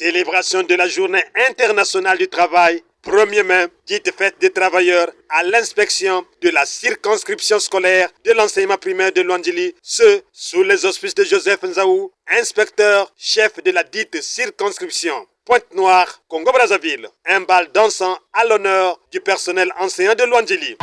Célébration de la Journée internationale du travail, 1er mai, dite fête des travailleurs, à l'inspection de la circonscription scolaire de l'enseignement primaire de Luandjili, ce sous les auspices de Joseph Nzaou, inspecteur chef de la dite circonscription. Pointe-Noire, Congo-Brazzaville, un bal dansant à l'honneur du personnel enseignant de Luandjili.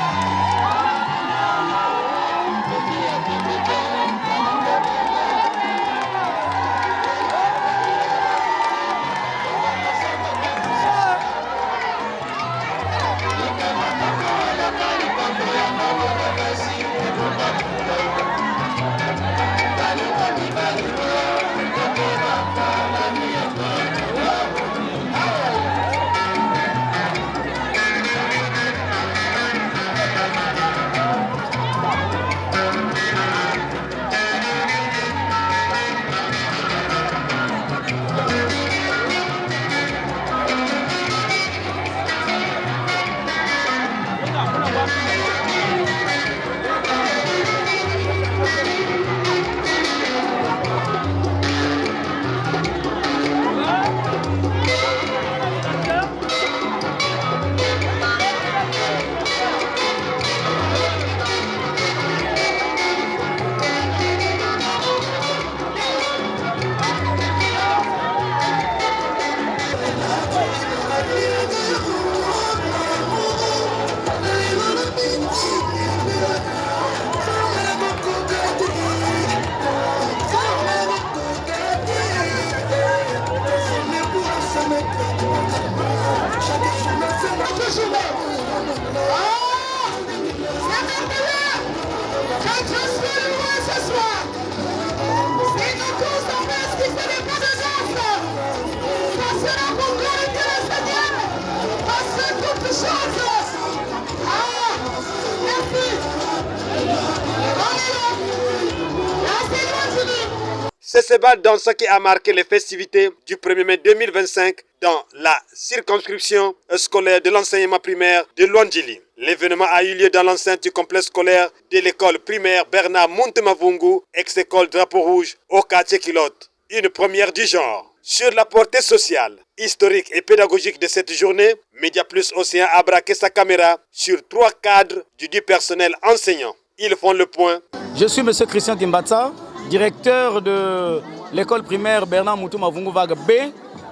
C'est ce bal dansant qui a marqué les festivités du 1er mai 2025 dans la circonscription scolaire de l'enseignement primaire de Luandjili. L'événement a eu lieu dans l'enceinte du complexe scolaire de l'école primaire Bernard Montemavungu, ex-école Drapeau Rouge, au quartier Kilote. Une première du genre. Sur la portée sociale, historique et pédagogique de cette journée, Média Plus Océan a braqué sa caméra sur 3 cadres du personnel enseignant. Ils font le point. Je suis M. Christian Timbatsa, directeur de l'école primaire Bernard Montemavungu Vague B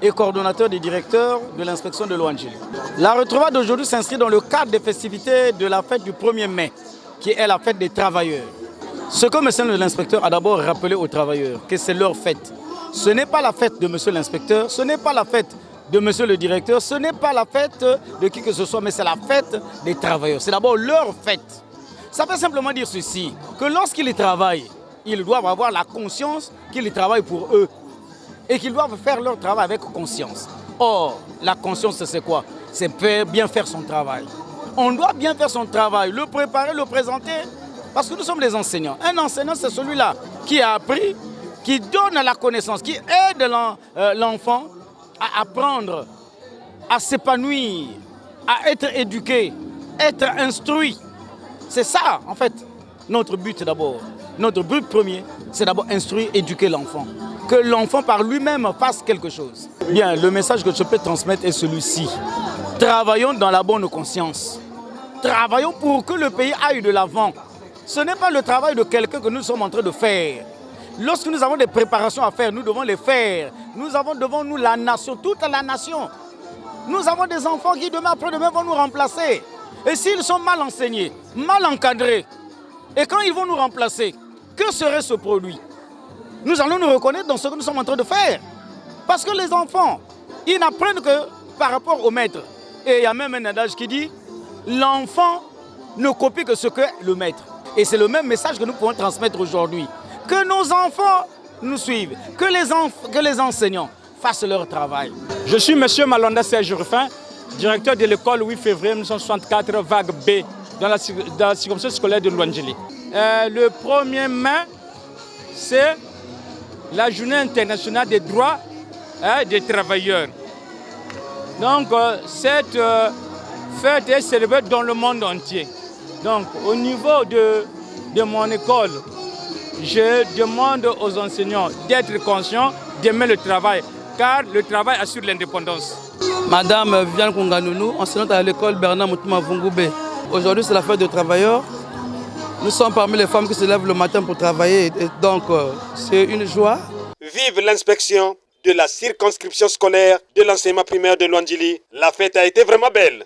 et coordonnateur des directeurs de l'inspection de Luandjili. La retrouvaille d'aujourd'hui s'inscrit dans le cadre des festivités de la fête du 1er mai, qui est la fête des travailleurs. Ce que M. l'inspecteur a d'abord rappelé aux travailleurs, que c'est leur fête. Ce n'est pas la fête de M. l'inspecteur, ce n'est pas la fête de M. le directeur, ce n'est pas la fête de qui que ce soit, mais c'est la fête des travailleurs. C'est d'abord leur fête. Ça veut simplement dire ceci, que lorsqu'ils travaillent, ils doivent avoir la conscience qu'ils travaillent pour eux et qu'ils doivent faire leur travail avec conscience. Or, la conscience, c'est quoi? C'est bien faire son travail. On doit bien faire son travail, le préparer, le présenter, parce que nous sommes des enseignants. Un enseignant, c'est celui-là qui a appris, qui donne la connaissance, qui aide l'enfant à apprendre, à s'épanouir, à être éduqué, être instruit. C'est ça, en fait, notre but d'abord. Notre but premier, c'est d'abord instruire, éduquer l'enfant. Que l'enfant par lui-même fasse quelque chose. Bien, le message que je peux transmettre est celui-ci. Travaillons dans la bonne conscience. Travaillons pour que le pays aille de l'avant. Ce n'est pas le travail de quelqu'un que nous sommes en train de faire. Lorsque nous avons des préparations à faire, nous devons les faire. Nous avons devant nous la nation, toute la nation. Nous avons des enfants qui demain après-demain vont nous remplacer. Et s'ils sont mal enseignés, mal encadrés, et quand ils vont nous remplacer, que serait ce produit? Nous allons nous reconnaître dans ce que nous sommes en train de faire. Parce que les enfants, ils n'apprennent que par rapport au maître. Et il y a même un adage qui dit, l'enfant ne copie que ce que le maître. Et c'est le même message que nous pouvons transmettre aujourd'hui. Que nos enfants nous suivent, que les enseignants fassent leur travail. Je suis M. Malonda Serge Ruffin, directeur de l'école 8 février 1964, vague B, dans la circonscription scolaire de Luandjili. Le 1er mai, c'est la journée internationale des droits des travailleurs. Donc, cette fête est célébrée dans le monde entier. Donc, au niveau de mon école, je demande aux enseignants d'être conscients, d'aimer le travail. car le travail assure l'indépendance. Madame Viviane Konganonou, enseignante à l'école Bernard Moutouma Vungoubé. Aujourd'hui, c'est la fête des travailleurs. Nous sommes parmi les femmes qui se lèvent le matin pour travailler. Et donc, c'est une joie. Vive l'inspection de la circonscription scolaire de l'enseignement primaire de Luandjili. La fête a été vraiment belle.